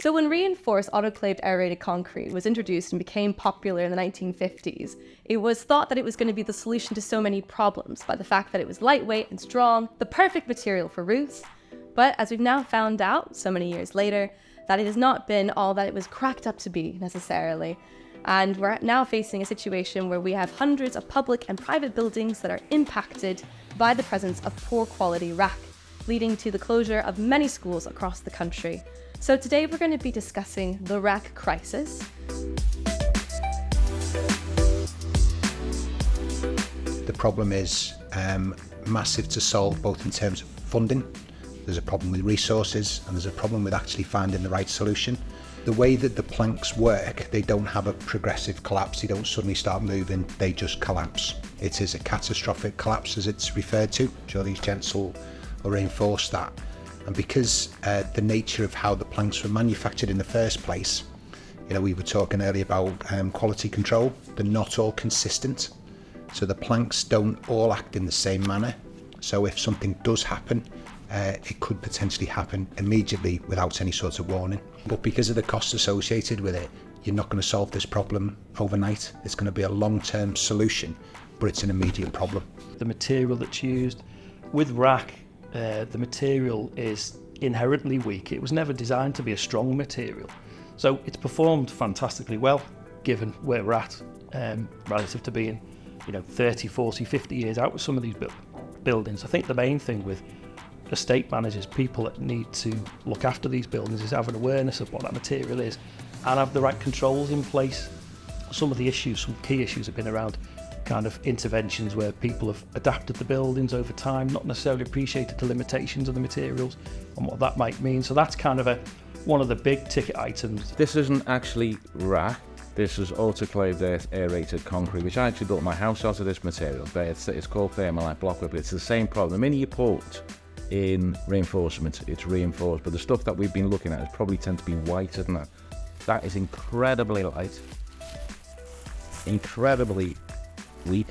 So when reinforced autoclaved aerated concrete was introduced and became popular in the 1950s, it was thought that it was going to be the solution to so many problems by the fact that it was lightweight and strong, the perfect material for roofs. But as we've now found out so many years later, that it has not been all that it was cracked up to be necessarily. And we're now facing a situation where we have hundreds of public and private buildings that are impacted by the presence of poor quality RAAC, leading to the closure of many schools across the country. So today we're going to be discussing the RAAC crisis. The problem is massive to solve, both in terms of funding. There's a problem with resources, and there's a problem with actually finding the right solution. The way that the planks work, they don't have a progressive collapse. They don't suddenly start moving, they just collapse. It is a catastrophic collapse, as it's referred to. I'm sure these gents will reinforce that. And because the nature of how the planks were manufactured in the first place, we were talking earlier about quality control. They're not all consistent. So the planks don't all act in the same manner. So if something does happen, it could potentially happen immediately without any sort of warning. But because of the costs associated with it, you're not going to solve this problem overnight. It's going to be a long-term solution, but it's an immediate problem. The material that's used with RAAC, the material is inherently weak. It was never designed to be a strong material. So it's performed fantastically well, given where we're at, relative to being 30, 40, 50 years out with some of these buildings. I think the main thing with estate managers, people that need to look after these buildings, is have an awareness of what that material is and have the right controls in place. Some of the issues, some key issues have been around kind of interventions where people have adapted the buildings over time, not necessarily appreciated the limitations of the materials and what that might mean. So that's kind of one of the big ticket items. This isn't actually RAAC. This is autoclaved aerated concrete, which I actually built my house out of this material. But it's called thermalite blockwork, but it's the same problem. The minute you put in reinforcement, it's reinforced, but the stuff that we've been looking at is probably tend to be whiter than that. That is incredibly light, incredibly weak.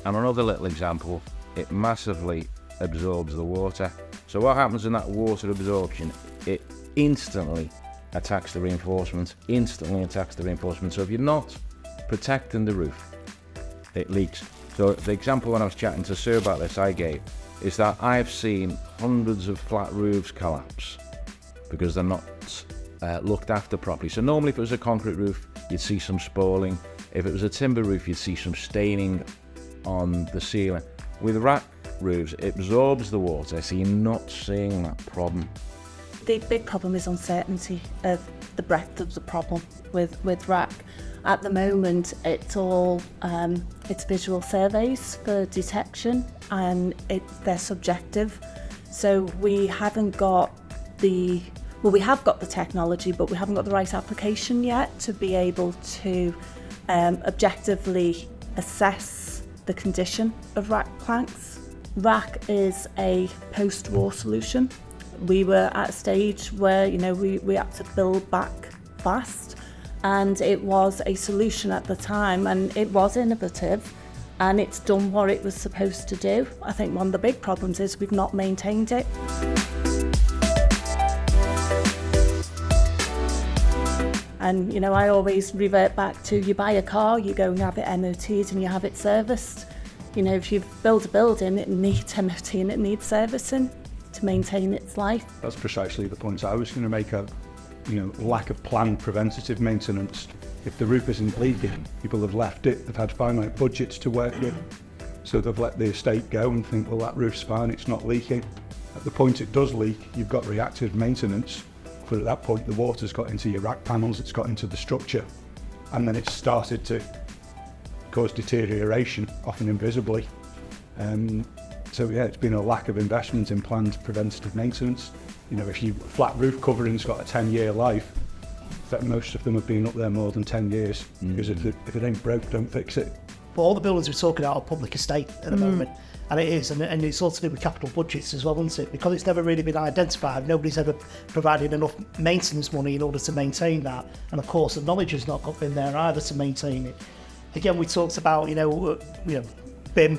And another little example, it massively absorbs the water. So what happens in that water absorption, it instantly attacks the reinforcement, So if you're not protecting the roof, it leaks. So the example when I was chatting to Sue about this I gave is that I've seen hundreds of flat roofs collapse because they're not looked after properly. So normally if it was a concrete roof, you'd see some spalling. If it was a timber roof, you'd see some staining on the ceiling. With RAAC roofs, it absorbs the water, so you're not seeing that problem. The big problem is uncertainty of the breadth of the problem with RAAC. At the moment, it's all it's visual surveys for detection, and they're subjective. So we haven't got we have got the technology, but we haven't got the right application yet to be able to objectively assess the condition of RAAC planks. RAAC is a post-war solution. We were at a stage where we had to build back fast, and it was a solution at the time, and it was innovative, and it's done what it was supposed to do. I think one of the big problems is we've not maintained it. And I always revert back to, you buy a car, you go and have it MOT'd and you have it serviced. If you build a building, it needs MOT and it needs servicing to maintain its life. That's precisely the point I was going to make. Lack of planned preventative maintenance. If the roof isn't leaking, people have left it, they've had finite budgets to work with, so they've let the estate go and think, well, that roof's fine, it's not leaking. At the point it does leak, you've got reactive maintenance, but at that point the water's got into your RAAC panels, it's got into the structure, and then it's started to cause deterioration, often invisibly. It's been a lack of investment in planned preventative maintenance. If your flat roof covering's got a 10-year life, that most of them have been up there more than 10 years, because if it ain't broke, don't fix it. But all the buildings we're talking about are public estate at the moment, and it is, and it's all to do with capital budgets as well, isn't it? Because it's never really been identified, nobody's ever provided enough maintenance money in order to maintain that, and of course the knowledge has not been there either to maintain it. Again, we talked about, BIM,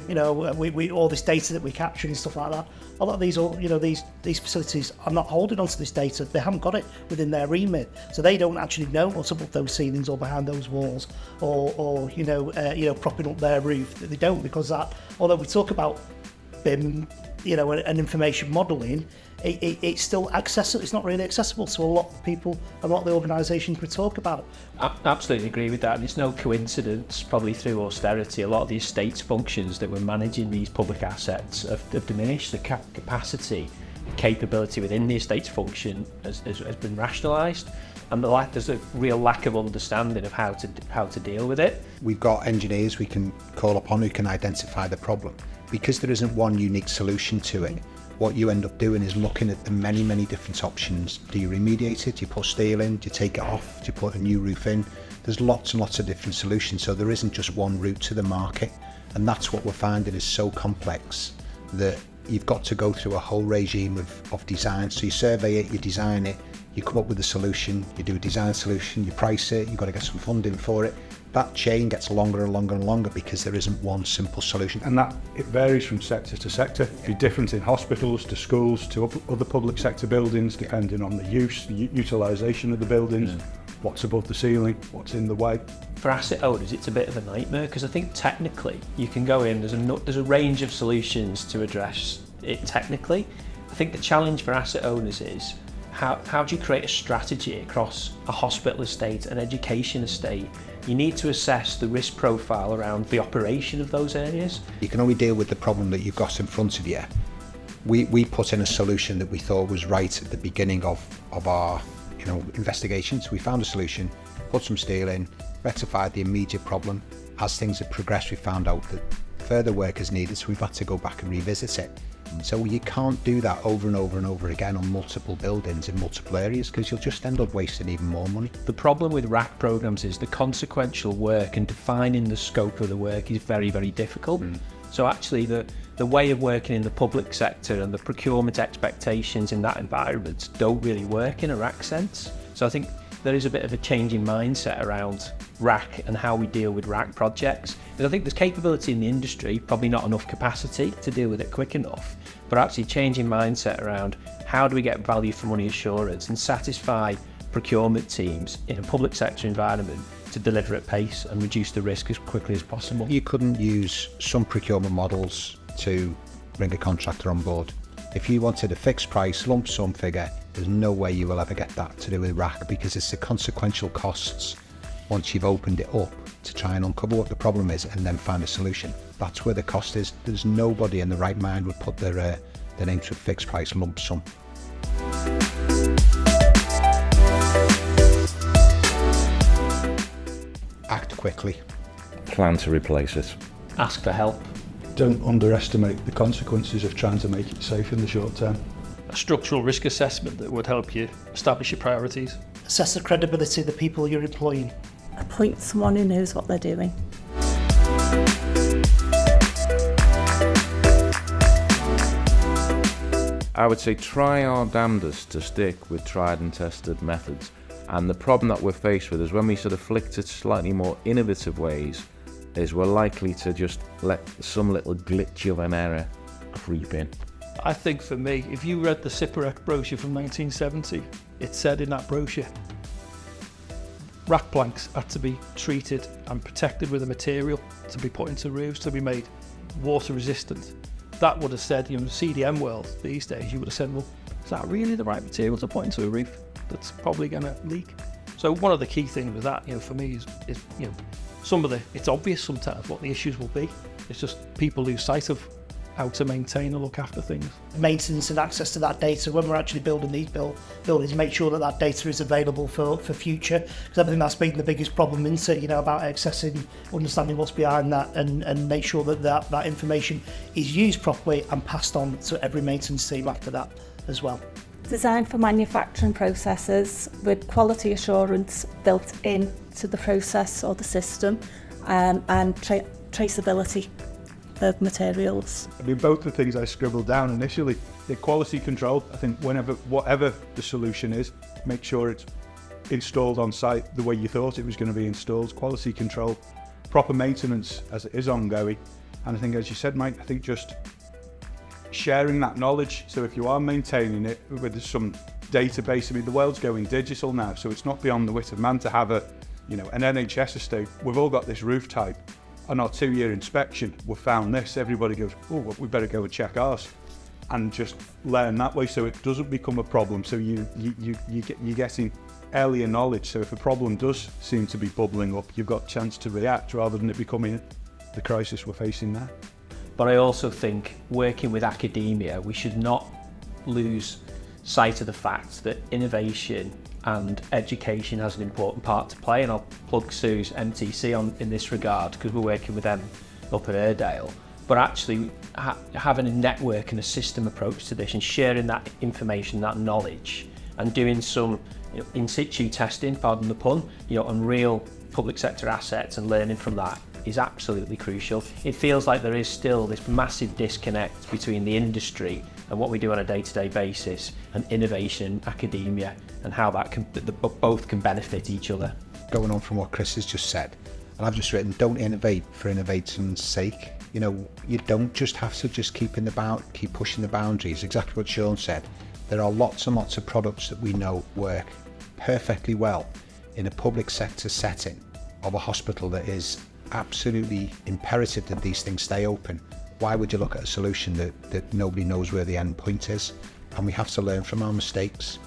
we all this data that we capture and stuff like that. A lot of these, these facilities are not holding onto this data. They haven't got it within their remit, so they don't actually know what's above those ceilings or behind those walls, or propping up their roof. They don't, because that. Although we talk about BIM, and information modelling, it's still accessible. It's not really accessible to a lot of people, a lot of the organisations we talk about. I absolutely agree with that, and it's no coincidence, probably through austerity, a lot of the estates functions that were managing these public assets have diminished. The capacity, capability within the estates function has been rationalised, and there's a real lack of understanding of how to deal with it. We've got engineers we can call upon who can identify the problem. Because there isn't one unique solution to it, what you end up doing is looking at the many, many different options. Do you remediate it? Do you put steel in? Do you take it off? Do you put a new roof in? There's lots and lots of different solutions, so there isn't just one route to the market. And that's what we're finding is so complex that you've got to go through a whole regime of design. So you survey it, you design it, you come up with a solution, you do a design solution, you price it, you've got to get some funding for it. That chain gets longer and longer and longer because there isn't one simple solution. And that it varies from sector to sector. It'd be different in hospitals, to schools, to other public sector buildings, depending on the utilisation of the buildings, what's above the ceiling, what's in the way. For asset owners, it's a bit of a nightmare, because I think technically you can go in, there's a range of solutions to address it technically. I think the challenge for asset owners is how do you create a strategy across a hospital estate, an education estate? You need to assess the risk profile around the operation of those areas. You can only deal with the problem that you've got in front of you. We put in a solution that we thought was right at the beginning of our investigations. We found a solution, put some steel in, rectified the immediate problem. As things have progressed, we found out that further work is needed, so we've had to go back and revisit it. So you can't do that over and over and over again on multiple buildings in multiple areas, because you'll just end up wasting even more money. The problem with RAAC programs is the consequential work and defining the scope of the work is very, very difficult. So actually the way of working in the public sector and the procurement expectations in that environment don't really work in a RAAC sense. So I think there is a bit of a changing mindset around RAAC and how we deal with RAAC projects. Because I think there's capability in the industry, probably not enough capacity to deal with it quick enough, but actually changing mindset around how do we get value for money assurance and satisfy procurement teams in a public sector environment to deliver at pace and reduce the risk as quickly as possible. You couldn't use some procurement models to bring a contractor on board. If you wanted a fixed price lump sum figure, there's no way you will ever get that to do with RAAC, because it's the consequential costs once you've opened it up to try and uncover what the problem is and then find a solution. That's where the cost is. There's nobody in the right mind would put their name to a fixed price lump sum. Act quickly. Plan to replace it. Ask for help. Don't underestimate the consequences of trying to make it safe in the short term. A structural risk assessment that would help you establish your priorities. Assess the credibility of the people you're employing. Appoint someone who knows what they're doing. I would say try our damnedest to stick with tried and tested methods. And the problem that we're faced with is when we sort of flick to slightly more innovative ways, is we're likely to just let some little glitch of an error creep in. I think for me, if you read the Siporek brochure from 1970, it said in that brochure, RAAC planks had to be treated and protected with a material to be put into roofs to be made water resistant. That would have said, in the CDM world these days, you would have said, well, is that really the right material to put into a roof that's probably going to leak? So one of the key things with that, for me is it's obvious sometimes what the issues will be. It's just people lose sight of how to maintain and look after things. Maintenance and access to that data when we're actually building these buildings, make sure that data is available for future, because I think that's been the biggest problem, isn't it? About accessing, understanding what's behind that, and make sure that information is used properly and passed on to every maintenance team after that as well. Designed for manufacturing processes with quality assurance built in to the process or the system, and traceability of materials. Both the things I scribbled down initially, the quality control, I think whatever the solution is, make sure it's installed on site the way you thought it was going to be installed. Quality control proper maintenance as it is ongoing. And I think, as you said, Mike, I think just sharing that knowledge. So if you are maintaining it with some database, I mean, the world's going digital now, so it's not beyond the wit of man to have an NHS estate. We've all got this roof type. On our 2-year inspection, we found this. Everybody goes, oh, well, we better go and check ours, and just learn that way, so it doesn't become a problem. So you're getting earlier knowledge. So if a problem does seem to be bubbling up, you've got a chance to react rather than it becoming the crisis we're facing now. But I also think working with academia, we should not lose sight of the fact that innovation and education has an important part to play, and I'll plug Sue's MTC in this regard because we're working with them up at Airedale. But actually having a network and a system approach to this and sharing that information, that knowledge, and doing some in situ testing, pardon the pun, on real public sector assets and learning from that is absolutely crucial. It feels like there is still this massive disconnect between the industry and what we do on a day-to-day basis and innovation and academia, and how that both can benefit each other. Going on from what Chris has just said, and I've just written, don't innovate for innovation's sake. You don't just have to just keep pushing the boundaries. Exactly what Sean said. There are lots and lots of products that we know work perfectly well in a public sector setting of a hospital that is absolutely imperative that these things stay open. Why would you look at a solution that nobody knows where the end point is? And we have to learn from our mistakes.